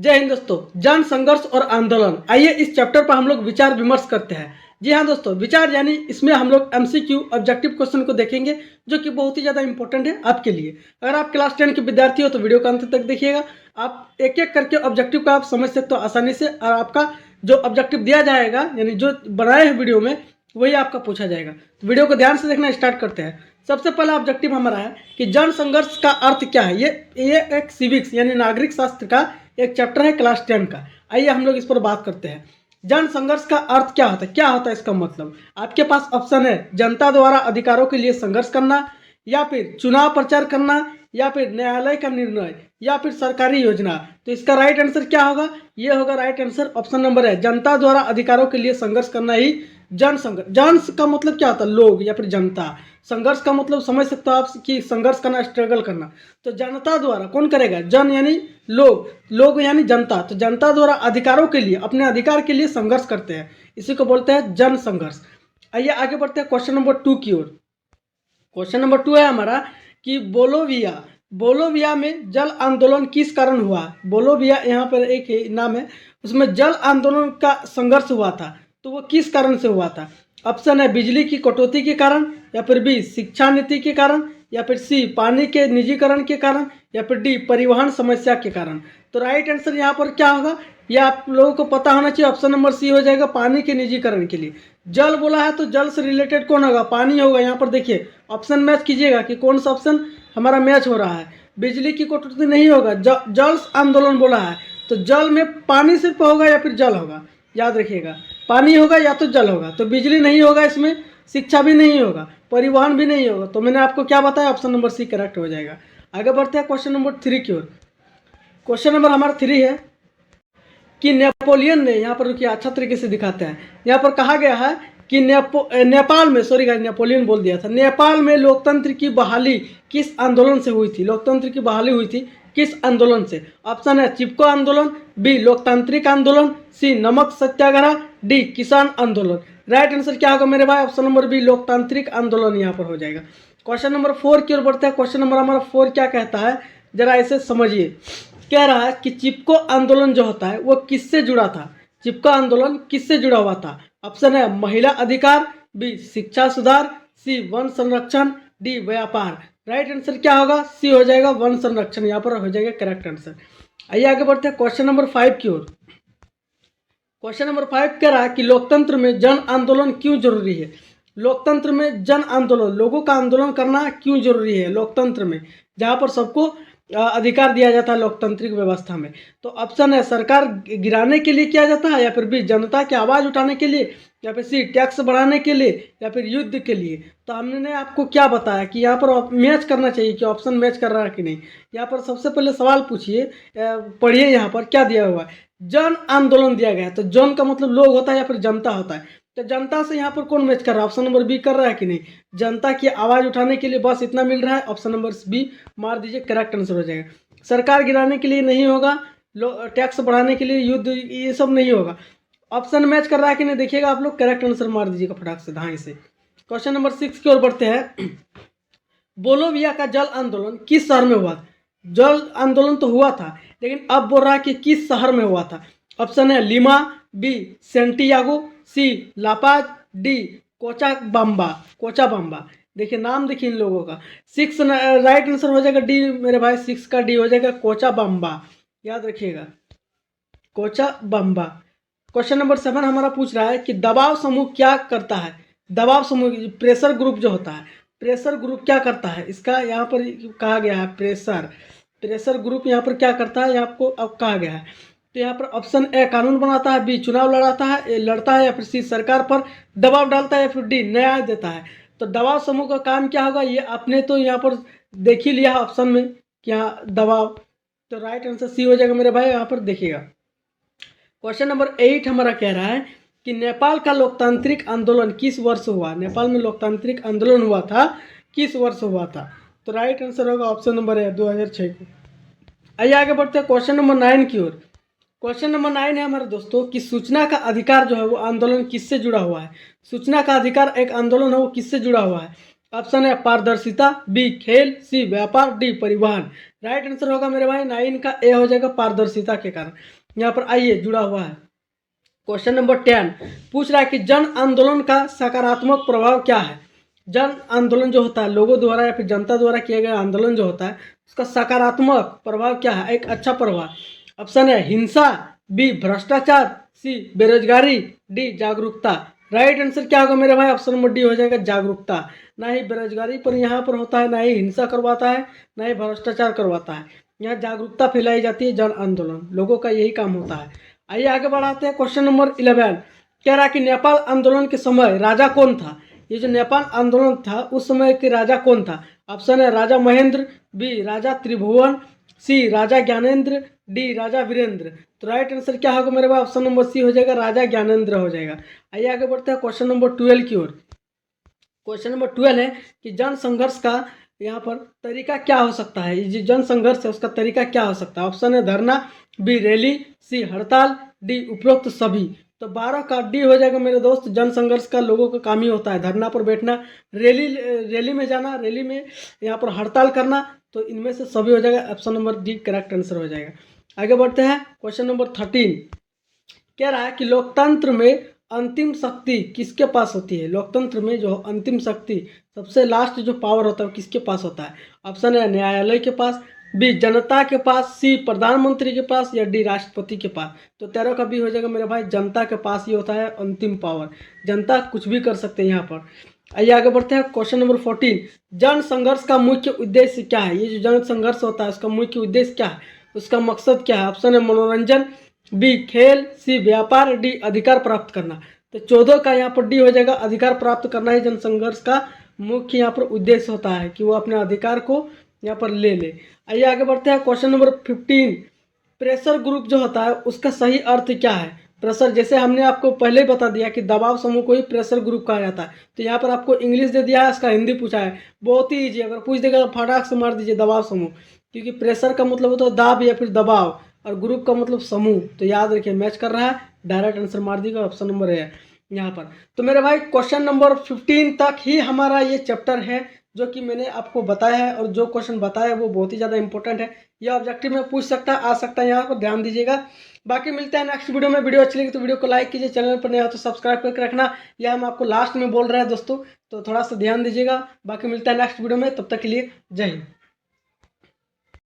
जय हिंद दोस्तों। जन संघर्ष और आंदोलन, आइए इस चैप्टर पर हम लोग विचार विमर्श करते हैं। जी हाँ दोस्तों, विचार यानी इसमें हम लोग एमसीक्यू ऑब्जेक्टिव क्वेश्चन को देखेंगे जो कि बहुत ही ज़्यादा इंपॉर्टेंट है आपके लिए। अगर आप क्लास 10 के विद्यार्थी हो तो वीडियो का अंत तक देखिएगा। आप एक एक करके ऑब्जेक्टिव का आप समझ सकते हो आसानी से, और आपका जो ऑब्जेक्टिव दिया जाएगा यानी जो बनाए हैं वीडियो में वही आपका पूछा जाएगा। तो वीडियो को ध्यान से देखना स्टार्ट करते हैं। सबसे पहला ऑब्जेक्टिव हमारा है कि जन संघर्ष का अर्थ क्या है। ये एक सिविक्स यानी नागरिक शास्त्र का एक चैप्टर है क्लास 10 का। आइए हम लोग इस पर बात करते हैं। जन संघर्ष का अर्थ क्या होता है, क्या होता है इसका मतलब। आपके पास ऑप्शन है जनता द्वारा अधिकारों के लिए संघर्ष करना, या फिर चुनाव प्रचार करना, या फिर न्यायालय का निर्णय, या फिर सरकारी योजना। तो इसका राइट आंसर क्या होगा, ये होगा राइट आंसर ऑप्शन नंबर है, जनता द्वारा अधिकारों के लिए संघर्ष करना ही जन संघर्ष। जन का मतलब क्या होता है, लोग या फिर जनता। संघर्ष का मतलब समझ सकते हो आप कि संघर्ष करना, स्ट्रगल करना। तो जनता द्वारा कौन करेगा, जन यानी लोग, लोग यानी जनता। तो जनता द्वारा अधिकारों के लिए, अपने अधिकार के लिए संघर्ष करते हैं, इसी को बोलते हैं जन संघर्ष। आइए आगे बढ़ते हैं क्वेश्चन नंबर 2 की ओर। क्वेश्चन नंबर 2 है हमारा कि बोलोविया में जल आंदोलन किस कारण हुआ। बोलोविया यहाँ पर एक नाम है, उसमें जल आंदोलन का संघर्ष हुआ था, तो वो किस कारण से हुआ था। ऑप्शन है बिजली की कटौती के कारण, या फिर बी शिक्षा नीति के कारण, या फिर सी पानी के निजीकरण के कारण, या फिर डी परिवहन समस्या के कारण। तो राइट आंसर यहाँ पर क्या होगा, यह आप लोगों को पता होना चाहिए। ऑप्शन नंबर सी हो जाएगा, पानी के निजीकरण के लिए। जल बोला है तो जल से रिलेटेड कौन होगा, पानी होगा। यहाँ पर देखिए ऑप्शन मैच कीजिएगा कि कौन सा ऑप्शन हमारा मैच हो रहा है। बिजली की कटौती नहीं होगा, जल आंदोलन बोला है तो जल में पानी सिर्फ होगा या फिर जल होगा, याद रखिएगा। पानी होगा या तो जल होगा, तो बिजली नहीं होगा इसमें, शिक्षा भी नहीं होगा, परिवहन भी नहीं होगा। तो मैंने आपको क्या बताया, ऑप्शन नंबर सी करेक्ट हो जाएगा। आगे बढ़ते हैं क्वेश्चन नंबर 3 की ओर। क्वेश्चन नंबर हमारा 3 है कि नेपोलियन ने, यहाँ पर रुकिए अच्छा तरीके से दिखाते हैं। यहाँ पर कहा गया है कि नेपाल में, सॉरी गाइस नेपोलियन बोल दिया था, नेपाल में लोकतंत्र की बहाली किस आंदोलन से हुई थी। लोकतंत्र की बहाली हुई थी किस आंदोलन से। ऑप्शन है चिपको आंदोलन, बी लोकतांत्रिक आंदोलन, सी नमक सत्याग्रह, डी किसान आंदोलन। राइट आंसर क्या होगा मेरे भाई, ऑप्शन नंबर बी लोकतांत्रिक आंदोलन यहाँ पर हो जाएगा। क्वेश्चन नंबर 4 की ओर बढ़ते हैं। क्वेश्चन नंबर हमारा 4 क्या कहता है, जरा इसे समझिए। कह रहा है कि चिपको आंदोलन जो होता है वो किससे जुड़ा था। चिपको आंदोलन किससे जुड़ा हुआ था। ऑप्शन है महिला अधिकार, बी शिक्षा सुधार, सी वन संरक्षण, डी व्यापार। राइट आंसर क्या होगा, सी हो जाएगा वन संरक्षण, यहाँ पर हो जाएगा करेक्ट आंसर। आइए आगे बढ़ते हैं क्वेश्चन नंबर 5 की ओर। क्वेश्चन नंबर 5 कह रहा है कि लोकतंत्र में जन आंदोलन क्यों जरूरी है। लोकतंत्र में जन आंदोलन, लोगों का आंदोलन करना क्यों जरूरी है लोकतंत्र में, जहाँ पर सबको अधिकार दिया जाता है लोकतांत्रिक व्यवस्था में। तो ऑप्शन है सरकार गिराने के लिए किया जाता है, या फिर बी जनता की आवाज़ उठाने के लिए, या फिर सी टैक्स बढ़ाने के लिए, या फिर युद्ध के लिए। तो हमने आपको क्या बताया कि यहाँ पर मैच करना चाहिए कि ऑप्शन मैच कर रहा है कि नहीं। यहाँ पर सबसे पहले सवाल पूछिए, पढ़िए यहाँ पर क्या दिया हुआ है। जन आंदोलन दिया गया है, तो जन का मतलब लोग होता है या फिर जनता होता है। तो जनता से यहाँ पर कौन मैच कर रहा है, ऑप्शन नंबर बी कर रहा है कि नहीं। जनता की आवाज़ उठाने के लिए बस इतना मिल रहा है, ऑप्शन नंबर बी मार दीजिए, करेक्ट आंसर हो जाएगा। सरकार गिराने के लिए नहीं होगा, टैक्स बढ़ाने के लिए, युद्ध, ये सब नहीं होगा। ऑप्शन मैच कर रहा है कि नहीं देखिएगा आप लोग, करेक्ट आंसर मार दीजिएगा फटाक से धाई से। क्वेश्चन नंबर 6 की ओर बढ़ते हैं। बोलोविया का जल आंदोलन किस शहर में हुआ। जल आंदोलन तो हुआ था, लेकिन अब बोल रहा है कि किस शहर में हुआ था। ऑप्शन है लिमा, बी सेंटियागो, सी लापाज, डी कोचाबाम्बा। देखिए नाम देखिए इन लोगों का। 6 राइट आंसर हो जाएगा डी मेरे भाई, 6 का डी हो जाएगा कोचाबाम्बा, याद रखिएगा कोचाबाम्बा। क्वेश्चन नंबर 7 हमारा पूछ रहा है कि दबाव समूह क्या करता है। दबाव समूह प्रेशर ग्रुप जो होता है, प्रेशर ग्रुप क्या करता है, इसका यहाँ पर कहा गया है प्रेशर ग्रुप यहाँ पर क्या करता है, आपको अब कहा गया है। तो यहाँ पर ऑप्शन ए कानून बनाता है, बी चुनाव लड़ता है, या फिर सी सरकार पर दबाव डालता है, या फिर डी न्याय देता है। तो दबाव समूह का काम क्या होगा, ये आपने तो यहाँ पर देख ही लिया ऑप्शन में क्या दबाव। तो राइट आंसर सी हो जाएगा मेरे भाई, यहाँ पर देखिएगा। क्वेश्चन नंबर 8 हमारा कह रहा है कि नेपाल का लोकतांत्रिक आंदोलन किस वर्ष हुआ। नेपाल में लोकतांत्रिक आंदोलन हुआ था, किस वर्ष हुआ था। तो राइट आंसर होगा ऑप्शन नंबर है 2006 को। आइए आगे बढ़ते हैं क्वेश्चन नंबर 9 की ओर। क्वेश्चन नंबर 9 है हमारे दोस्तों कि सूचना का अधिकार जो है वो आंदोलन किससे जुड़ा हुआ है। सूचना का अधिकार एक आंदोलन है, वो किससे जुड़ा हुआ है। ऑप्शन है पारदर्शिता, बी खेल, सी व्यापार, डी परिवहन। राइट आंसर होगा मेरे भाई 9 का ए हो जाएगा, पारदर्शिता के कारण। यहाँ पर आइए जुड़ा हुआ है। क्वेश्चन नंबर 10 पूछ रहा है कि जन आंदोलन का सकारात्मक प्रभाव क्या है। जन आंदोलन जो होता है, लोगों द्वारा या फिर जनता द्वारा किया गया आंदोलन जो होता है, उसका सकारात्मक प्रभाव क्या है, एक अच्छा प्रभाव। ऑप्शन है हिंसा, बी भ्रष्टाचार, सी बेरोजगारी, डी जागरूकता। राइट आंसर क्या होगा मेरे भाई, ऑप्शन नंबर डी हो जाएगा जागरूकता। ना ही बेरोजगारी पर यहाँ पर होता है, ना ही हिंसा करवाता है, ना ही भ्रष्टाचार करवाता है। यहाँ जागरूकता फैलाई जाती है, जन आंदोलन, लोगों का यही काम होता है। आइए आगे बढ़ाते हैं। क्वेश्चन नंबर 11 कह रहा है कि नेपाल आंदोलन के समय राजा कौन था। ये जो नेपाल आंदोलन था उस समय के राजा कौन था। ऑप्शन है राजा महेंद्र, बी राजा त्रिभुवन, सी राजा ज्ञानेंद्र, डी राजा वीरेंद्र। तो राइट आंसर क्या होगा मेरे पास, ऑप्शन नंबर सी हो जाएगा, राजा ज्ञानेंद्र हो जाएगा। आइए आगे बढ़ते हैं क्वेश्चन नंबर 12 की ओर। क्वेश्चन नंबर 12 है कि जन संघर्ष का यहाँ पर तरीका क्या हो सकता है। ये जो जन संघर्ष है उसका तरीका क्या हो सकता है। ऑप्शन है धरना, बी रैली, सी हड़ताल, डी उपरोक्त सभी। तो 12 का डी हो जाएगा मेरे दोस्त। जन संघर्ष का लोगों का काम ही होता है धरना पर बैठना, रैली में जाना, रैली में यहाँ पर हड़ताल करना। तो इनमें से सभी हो जाएगा, option number D correct answer हो जाएगा। आगे बढ़ते हैं। क्वेश्चन नंबर 13 कह रहा है कि लोकतंत्र में अंतिम शक्ति किसके पास होती है। लोकतंत्र में जो अंतिम शक्ति, सबसे लास्ट जो पावर होता है वो किसके पास होता है। ऑप्शन है न्यायालय के पास, बी जनता के पास, सी प्रधानमंत्री के पास, या डी राष्ट्रपति के पास। तो 13 का बी हो जाएगा मेरे भाई, जनता के पास ही होता है अंतिम पावर। जनता कुछ भी कर सकते हैं यहाँ पर। आइए आगे बढ़ते हैं। क्वेश्चन नंबर 14 जन संघर्ष का मुख्य उद्देश्य क्या है। ये जो जन संघर्ष होता है उसका मुख्य उद्देश्य क्या है, उसका मकसद क्या है। ऑप्शन है मनोरंजन, बी खेल, सी व्यापार, डी अधिकार प्राप्त करना। तो 14 का यहाँ पर डी हो जाएगा, अधिकार प्राप्त करना ही जनसंघर्ष का मुख्य यहाँ पर उद्देश्य होता है, कि वो अपने अधिकार को यहाँ पर ले ले। आइए आगे बढ़ते हैं। क्वेश्चन नंबर 15 प्रेशर ग्रुप जो होता है उसका सही अर्थ क्या है। प्रेशर, जैसे हमने आपको पहले बता दिया कि दबाव समूह को ही प्रेशर ग्रुप कहा जाता है। तो यहाँ पर आपको इंग्लिश दे दिया है, इसका हिंदी पूछा है। बहुत ही ईजी, अगर पूछ देगा फटाक से मार दीजिए दबाव समूह, क्योंकि प्रेशर का मतलब होता है दाब या फिर दबाव, और ग्रुप का मतलब समूह। तो याद रखिए, मैच कर रहा है, डायरेक्ट आंसर मार दीजिएगा, ऑप्शन नंबर है यहाँ पर। तो मेरे भाई क्वेश्चन नंबर 15 तक ही हमारा ये चैप्टर है जो कि मैंने आपको बताया है, और जो क्वेश्चन बताया है वो बहुत ही ज़्यादा इंपॉर्टेंट है। यह ऑब्जेक्टिव में पूछ सकता है, आ सकता है, यहाँ पर ध्यान दीजिएगा। बाकी मिलते हैं नेक्स्ट वीडियो में। वीडियो अच्छी लगी तो वीडियो को लाइक कीजिए, चैनल पर नया हो तो सब्सक्राइब करके रखना। यह हम आपको लास्ट में बोल रहे हैं दोस्तों, तो थोड़ा सा ध्यान दीजिएगा। बाकी मिलता है नेक्स्ट वीडियो में, तब तक के लिए जय हिंद।